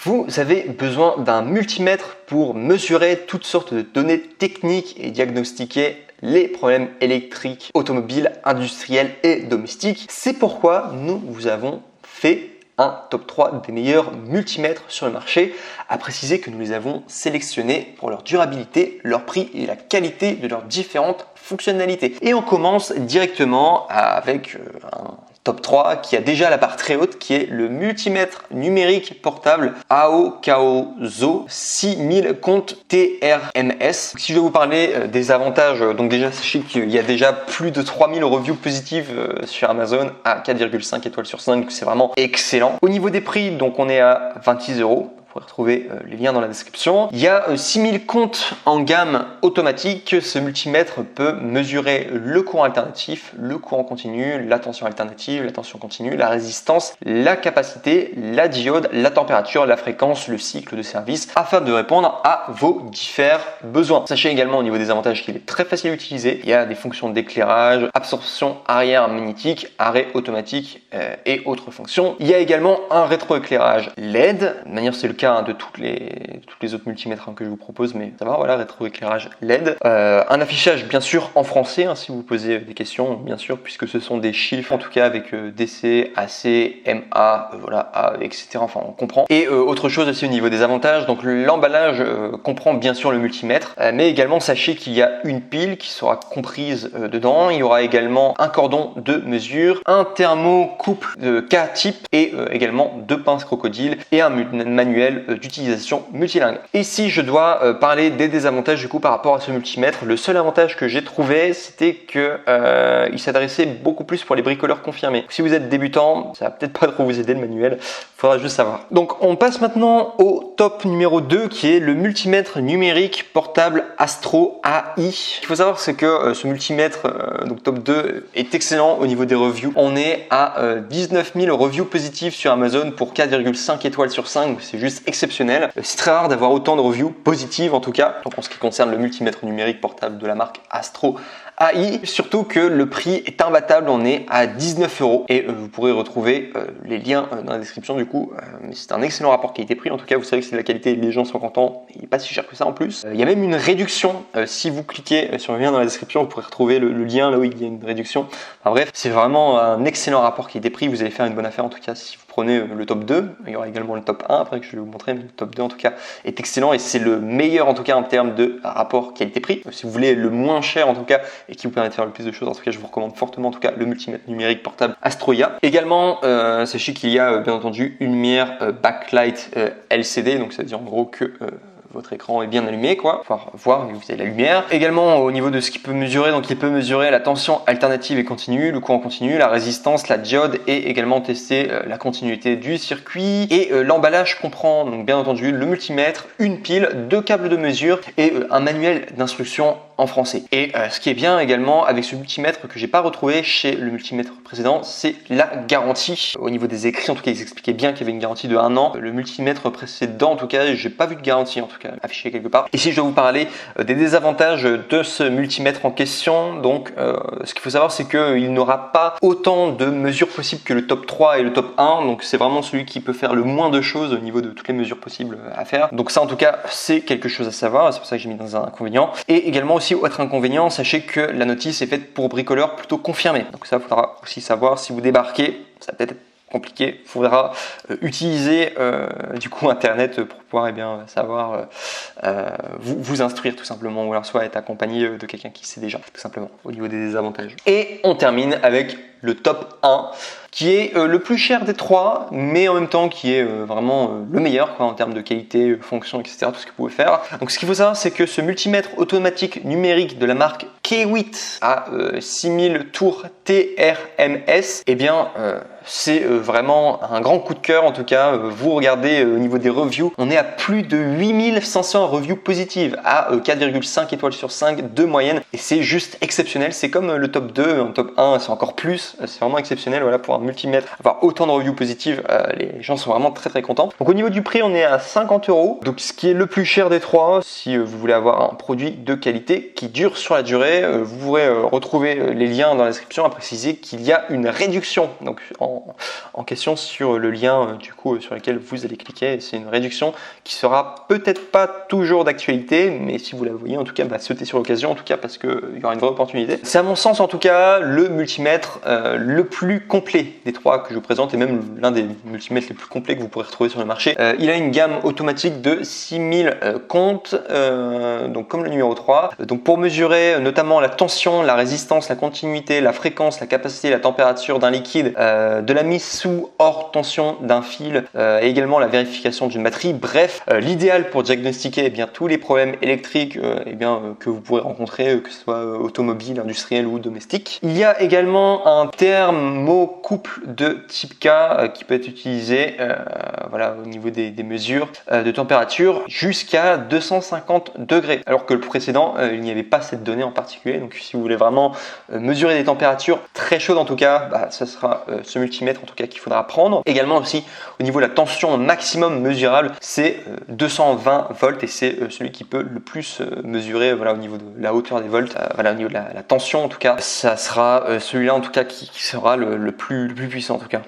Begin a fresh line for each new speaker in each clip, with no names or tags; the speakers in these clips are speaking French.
Vous avez besoin d'un multimètre pour mesurer toutes sortes de données techniques et diagnostiquer les problèmes électriques, automobiles, industriels et domestiques. C'est pourquoi nous vous avons fait un top 3 des meilleurs multimètres sur le marché, à préciser que nous les avons sélectionnés pour leur durabilité, leur prix et la qualité de leurs différentes fonctionnalités. Et on commence directement avec un top 3 qui a déjà la barre très haute, qui est le multimètre numérique portable Aokaozo 6000 compte TRMS. Si je dois vous parler des avantages, donc déjà sachez qu'il y a déjà plus de 3000 reviews positives sur Amazon à 4,5 étoiles sur 5, c'est vraiment excellent. Au niveau des prix, donc on est à 26 €. Vous pourrez retrouver les liens dans la description. Il y a 6000 comptes en gamme automatique. Ce multimètre peut mesurer le courant alternatif, le courant continu, la tension alternative, la tension continue, la résistance, la capacité, la diode, la température, la fréquence, le cycle de service afin de répondre à vos différents besoins. Sachez également au niveau des avantages qu'il est très facile à utiliser. Il y a des fonctions d'éclairage, absorption arrière magnétique, arrêt automatique et autres fonctions. Il y a également un rétroéclairage LED. De manière, c'est le cas de toutes les autres multimètres que je vous propose, mais ça va, voilà, rétroéclairage LED. Un affichage bien sûr en français, si vous posez des questions, bien sûr, puisque ce sont des chiffres, en tout cas avec DC, AC, MA, voilà, A, etc. Enfin, on comprend. Et autre chose aussi au niveau des avantages, donc l'emballage comprend bien sûr le multimètre, mais également sachez qu'il y a une pile qui sera comprise dedans. Il y aura également un cordon de mesure, un thermocouple de K-type et également 2 pinces crocodile et un manuel d'utilisation multilingue. Et si je dois parler des désavantages du coup par rapport à ce multimètre, le seul avantage que j'ai trouvé, c'était que il s'adressait beaucoup plus pour les bricoleurs confirmés. Si vous êtes débutant, ça va peut-être pas trop vous aider le manuel, faudra juste savoir. Donc on passe maintenant au top numéro 2 qui est le multimètre numérique portable Astro AI. Ce qu'il faut savoir, c'est que ce multimètre, donc top 2, est excellent au niveau des reviews. On est à 19 000 reviews positives sur Amazon pour 4,5 étoiles sur 5, donc c'est juste exceptionnel. C'est très rare d'avoir autant de reviews positives en tout cas, donc en ce qui concerne le multimètre numérique portable de la marque Astro AI, surtout que le prix est imbattable, on est à 19 € et vous pourrez retrouver les liens dans la description du coup, mais c'est un excellent rapport qualité-prix, en tout cas vous savez que c'est de la qualité, les gens sont contents, il n'est pas si cher que ça en plus. Il y a même une réduction, si vous cliquez sur le lien dans la description, vous pourrez retrouver le lien là où il y a une réduction. Enfin bref, c'est vraiment un excellent rapport qualité-prix, vous allez faire une bonne affaire en tout cas si vous prenez le top 2, il y aura également le top 1 après que je vais vous montrer, mais le top 2 en tout cas est excellent et c'est le meilleur en tout cas en termes de rapport qualité-prix. Si vous voulez le moins cher en tout cas et qui vous permet de faire le plus de choses, en tout cas je vous recommande fortement en tout cas le multimètre numérique portable Astro AI. Également sachez qu'il y a bien entendu une lumière backlight LCD, donc ça veut dire en gros que votre écran est bien allumé, quoi. Enfin, voir, vous avez la lumière. Également, au niveau de ce qu'il peut mesurer, donc il peut mesurer la tension alternative et continue, le courant continu, la résistance, la diode et également tester la continuité du circuit. Et l'emballage comprend donc bien entendu le multimètre, une pile, 2 câbles de mesure et un manuel d'instruction en français. Et ce qui est bien également avec ce multimètre que j'ai pas retrouvé chez le multimètre précédent, c'est la garantie. Au niveau des écrits, en tout cas, ils expliquaient bien qu'il y avait une garantie de 1 an. Le multimètre précédent, en tout cas, j'ai pas vu de garantie en tout cas affiché quelque part. Et si je dois vous parler des désavantages de ce multimètre en question, donc ce qu'il faut savoir, c'est qu'il n'aura pas autant de mesures possibles que le top 3 et le top 1. Donc c'est vraiment celui qui peut faire le moins de choses au niveau de toutes les mesures possibles à faire. Donc ça, en tout cas, c'est quelque chose à savoir. C'est pour ça que j'ai mis dans un inconvénient. Et également aussi, autre inconvénient, sachez que la notice est faite pour bricoleurs plutôt confirmés. Donc ça, il faudra aussi savoir si vous débarquez, ça va peut-être être compliqué, il faudra utiliser du coup internet pour pouvoir savoir vous instruire tout simplement, ou alors soit être accompagné de quelqu'un qui sait déjà tout simplement au niveau des désavantages. Et on termine avec le top 1 qui est le plus cher des 3, mais en même temps qui est vraiment le meilleur en termes de qualité, fonction, etc. Tout ce que vous pouvez faire. Donc ce qu'il faut savoir, c'est que ce multimètre automatique numérique de la marque K8 à 6000 tours TRMS, eh bien c'est vraiment un grand coup de cœur. En tout cas, vous regardez au niveau des reviews, on est à plus de 8500 reviews positives à 4,5 étoiles sur 5 de moyenne et c'est juste exceptionnel. C'est comme le top 2, en top 1 c'est encore plus, c'est vraiment exceptionnel. Voilà, pour un multimètre avoir autant de reviews positives, les gens sont vraiment très très contents. Donc au niveau du prix, on est à 50 €, donc ce qui est le plus cher des 3 si vous voulez avoir un produit de qualité qui dure sur la durée. Vous pourrez retrouver les liens dans la description, à préciser qu'il y a une réduction donc en en question sur le lien du coup sur lequel vous allez cliquer. C'est une réduction qui sera peut-être pas toujours d'actualité, mais si vous la voyez en tout cas, sautez sur l'occasion en tout cas parce qu'il y aura une vraie opportunité. C'est à mon sens en tout cas le multimètre le plus complet des trois que je vous présente et même l'un des multimètres les plus complets que vous pourrez retrouver sur le marché. Il a une gamme automatique de 6000 comptes, donc comme le numéro 3. Donc pour mesurer notamment la tension, la résistance, la continuité, la fréquence, la capacité, la température d'un liquide, de la mise sous hors tension d'un fil et également la vérification d'une batterie. Bref, l'idéal pour diagnostiquer tous les problèmes électriques que vous pourrez rencontrer, que ce soit automobile, industriel ou domestique. Il y a également un thermocouple de type K qui peut être utilisé au niveau des mesures de température jusqu'à 250 degrés. Alors que le précédent, il n'y avait pas cette donnée en particulier. Donc si vous voulez vraiment mesurer des températures très chaudes en tout cas, ce sera ce multimètre en tout cas qu'il faudra prendre. Également aussi au niveau de la tension maximum mesurable, c'est 220 volts et c'est celui qui peut le plus mesurer au niveau de la hauteur des volts, au niveau de la tension en tout cas. Ça sera celui-là en tout cas qui sera le plus puissant en tout cas,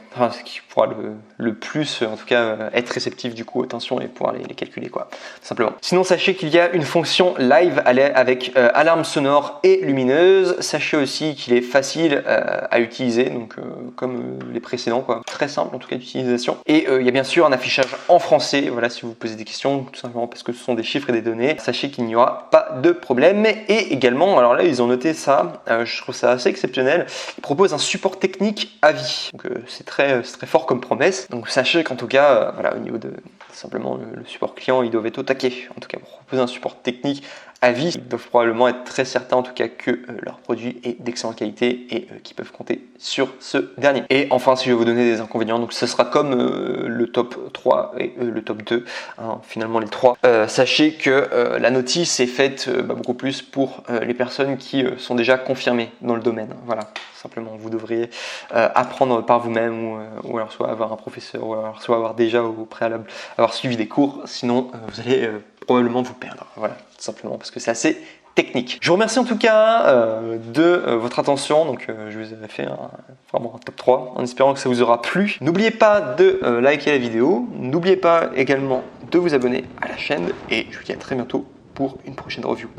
qui pourra le plus en tout cas être réceptif du coup aux tensions et pouvoir les calculer tout simplement. Sinon sachez qu'il y a une fonction live avec alarme sonore et lumineuse. Sachez aussi qu'il est facile à utiliser, donc comme les précédents très simple en tout cas d'utilisation. Et il y a bien sûr un affichage en français, si vous posez des questions, tout simplement parce que ce sont des chiffres et des données. Sachez qu'il n'y aura pas de problème. Et également, alors là ils ont noté ça, je trouve ça assez exceptionnel, ils proposent un support technique à vie. Donc c'est très fort comme promesse. Donc sachez qu'en tout cas, au niveau de simplement le support client, ils doivent être au taquet. En tout cas, pour proposer un support technique à vie, ils doivent probablement être très certains en tout cas que leur produit est d'excellente qualité et qu'ils peuvent compter sur ce dernier. Et enfin, si je vais vous donner des inconvénients, donc ce sera comme le top 3 et le top 2, finalement les 3. Sachez que la notice est faite beaucoup plus pour les personnes qui sont déjà confirmées dans le domaine. Voilà, simplement vous devriez apprendre par vous-même ou alors soit avoir un professeur ou alors soit avoir déjà au préalable avoir suivi des cours, sinon vous allez probablement vous perdre. Voilà, tout simplement parce que c'est assez technique. Je vous remercie en tout cas de votre attention. Donc je vous avais fait vraiment un top 3 en espérant que ça vous aura plu. N'oubliez pas de liker la vidéo. N'oubliez pas également de vous abonner à la chaîne et je vous dis à très bientôt pour une prochaine review.